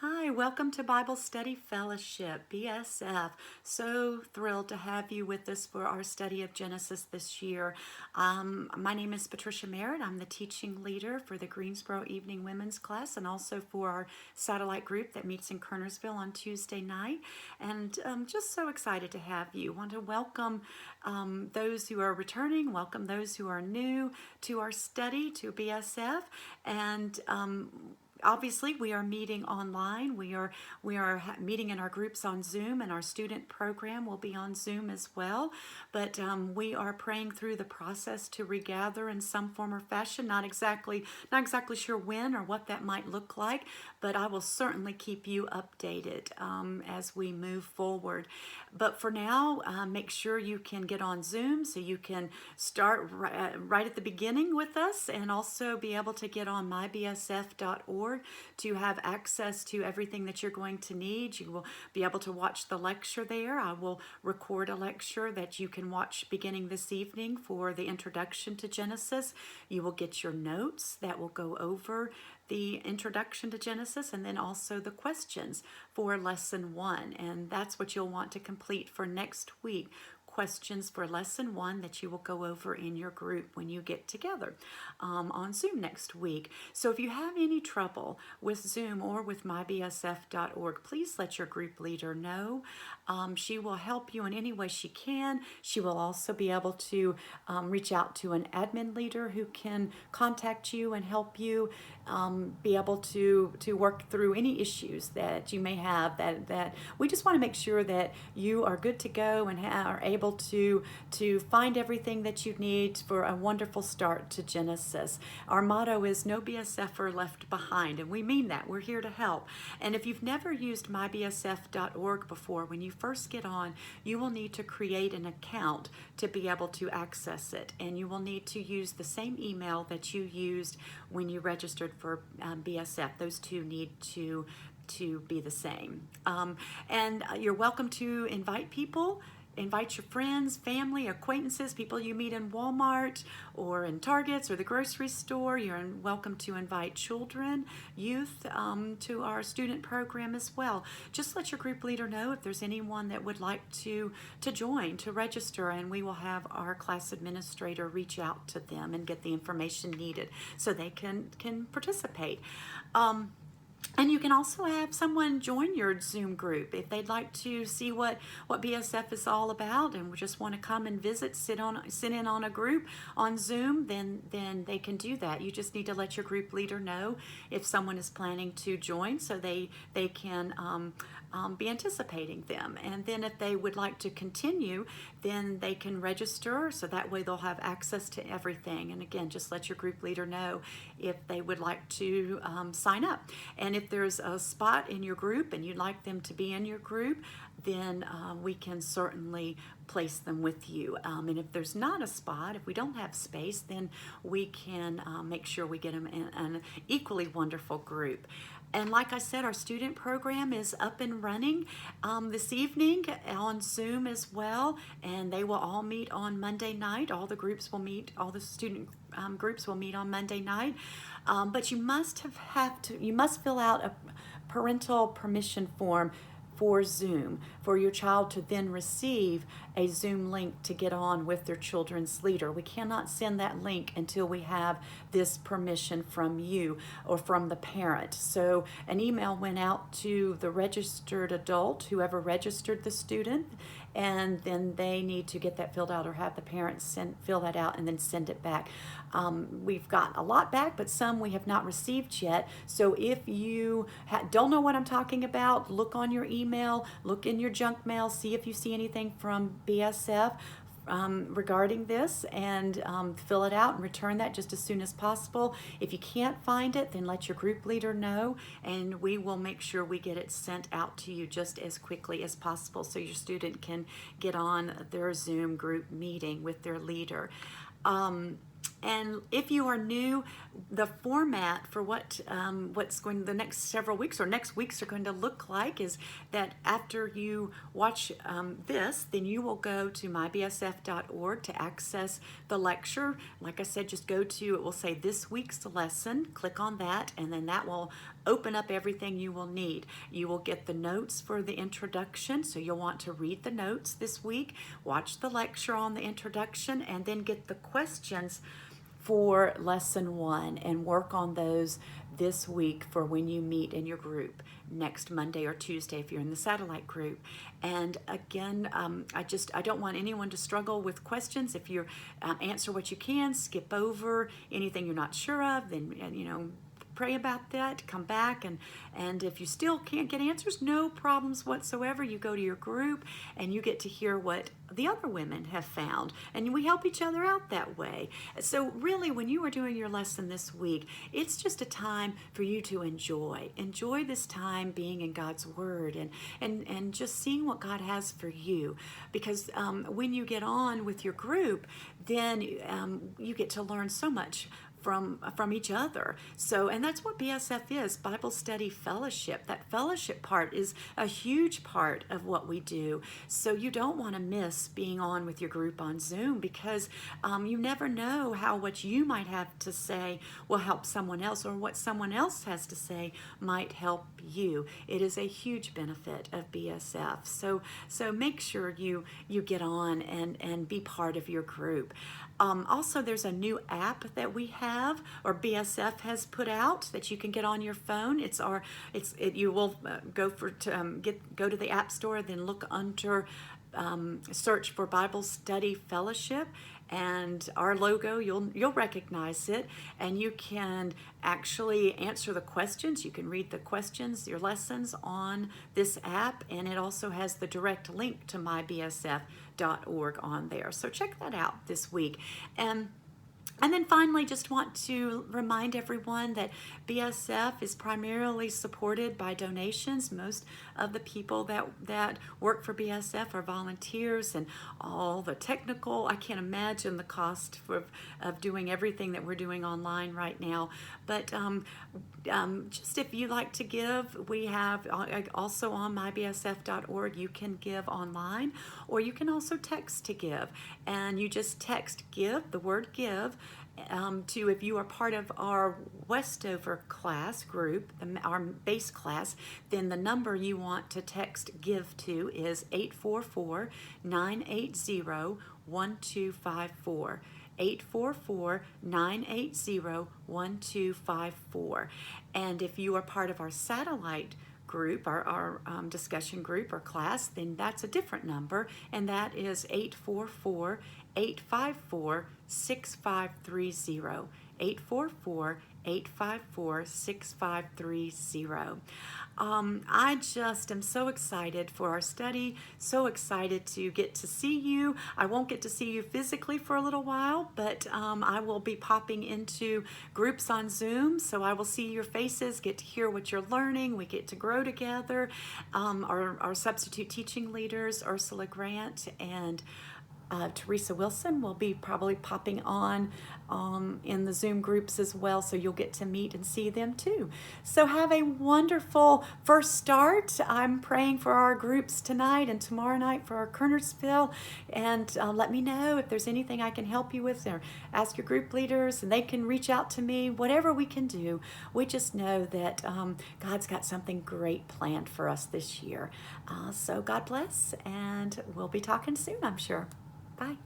Hi, welcome to Bible Study Fellowship, BSF. So thrilled to have you with us for our study of Genesis this year. My name is Patricia Merritt. I'm the teaching leader for the Greensboro Evening Women's Class and also for our satellite group that meets in Kernersville on Tuesday night. And just so excited to have you. Want to welcome those who are returning, welcome those who are new to our study, to BSF, and obviously, we are meeting online. We are meeting in our groups on Zoom, and our student program will be on Zoom as well. But we are praying through the process to regather in some form or fashion. Not exactly sure when or what that might look like, but I will certainly keep you updated as we move forward. But for now, make sure you can get on Zoom so you can start right at the beginning with us, and also be able to get on mybsf.org to have access to everything that you're going to need. You will be able to watch the lecture there. I will record a lecture that you can watch beginning this evening for the introduction to Genesis. You will get your notes that will go over the introduction to Genesis, and then also the questions for lesson 1. And that's what you'll want to complete for next week. Questions for lesson 1 that you will go over in your group when you get together on Zoom next week. So if you have any trouble with Zoom or with mybsf.org, please let your group leader know. She will help you in any way she can. She will also be able to reach out to an admin leader who can contact you and help you be able to work through any issues that you may have. That we just want to make sure that you are good to go and are able to find everything that you need for a wonderful start to Genesis. Our motto is no BSFer left behind, and we mean that. We're here to help. And if you've never used mybsf.org before, when you first get on, you will need to create an account to be able to access it, and you will need to use the same email that you used when you registered for BSF. Those two need to be the same. And you're welcome to invite people. Invite your friends, family, acquaintances, people you meet in Walmart or in Targets or the grocery store. You're welcome to invite children, youth to our student program as well. Just let your group leader know if there's anyone that would like to join, to register, and we will have our class administrator reach out to them and get the information needed so they can participate. And you can also have someone join your Zoom group if they'd like to see what BSF is all about and just want to come and visit, sit in on a group on Zoom, then they can do that. You just need to let your group leader know if someone is planning to join so they can be anticipating them. And then if they would like to continue, then they can register, so that way they'll have access to everything. And again, just let your group leader know if they would like to sign up. And if there's a spot in your group and you'd like them to be in your group, then we can certainly place them with you. And if there's not a spot, if we don't have space, then we can make sure we get them in an equally wonderful group. And like I said, our student program is up and running this evening on Zoom as well, and they will all meet on Monday night. All the groups will meet, all the student groups will meet on Monday night. But you must fill out a parental permission form for Zoom for your child to then receive a Zoom link to get on with their children's leader. We cannot send that link until we have this permission from you or from the parent. So an email went out to the registered adult, whoever registered the student, and then they need to get that filled out or have the parents fill that out and then send it back. We've got a lot back, but some we have not received yet. So if you don't know what I'm talking about, look on your email, look in your junk mail, see if you see anything from BSF regarding this, and fill it out and return that just as soon as possible. If you can't find it, then let your group leader know, and we will make sure we get it sent out to you just as quickly as possible so your student can get on their Zoom group meeting with their leader. And if you are new, the format for what's going the next several weeks or next weeks are going to look like is that after you watch this, then you will go to mybsf.org to access the lecture. Like I said, just go to, it will say this week's lesson, click on that, and then that will open up everything you will need. You will get the notes for the introduction, so you'll want to read the notes this week, watch the lecture on the introduction, and then get the questions for lesson 1 and work on those this week for when you meet in your group next Monday or Tuesday if you're in the satellite group. And again, I don't want anyone to struggle with questions. If you answer what you can, skip over anything you're not sure of, then pray about that, come back, and if you still can't get answers, no problems whatsoever. You go to your group and you get to hear what the other women have found, and we help each other out that way. So really, when you are doing your lesson this week, it's just a time for you to enjoy this time being in God's Word and just seeing what God has for you, because when you get on with your group, then you get to learn so much from each other. So, and that's what BSF is, Bible Study Fellowship. That fellowship part is a huge part of what we do. So you don't want to miss being on with your group on Zoom, because you never know how what you might have to say will help someone else, or what someone else has to say might help you. It is a huge benefit of BSF. So make sure you get on and be part of your group. Also, there's a new app that we have, or BSF has put out, that you can get on your phone. You will go to the App Store, then look under search for Bible Study Fellowship, and our logo, you'll recognize it, and you can actually answer the questions. You can read the questions, your lessons on this app, and it also has the direct link to mybsf.org on there. So check that out this week. And then finally, just want to remind everyone that BSF is primarily supported by donations. Most of the people that work for BSF are volunteers, and all the technical, I can't imagine the cost of doing everything that we're doing online right now. But just if you like to give, we have also on mybsf.org, you can give online, or you can also text to give. And you just text GIVE, the word GIVE, to, if you are part of our Westover class group, our base class, then the number you want to text GIVE to is 844-980-1254. 844-980-1254. And if you are part of our satellite group, our discussion group or class, then that's a different number, and that is 844-854-6530. 844-854-6530. I just am so excited for our study, so excited to get to see you. I won't get to see you physically for a little while, but I will be popping into groups on Zoom, so I will see your faces, get to hear what you're learning. We get to grow together. Our substitute teaching leaders, Ursula Grant and Teresa Wilson, will be probably popping on in the Zoom groups as well, so you'll get to meet and see them too. So have a wonderful first start. I'm praying for our groups tonight and tomorrow night for our Kernersville, and let me know if there's anything I can help you with, or ask your group leaders and they can reach out to me. Whatever we can do, we just know that God's got something great planned for us this year. So God bless, and we'll be talking soon, I'm sure. Bye.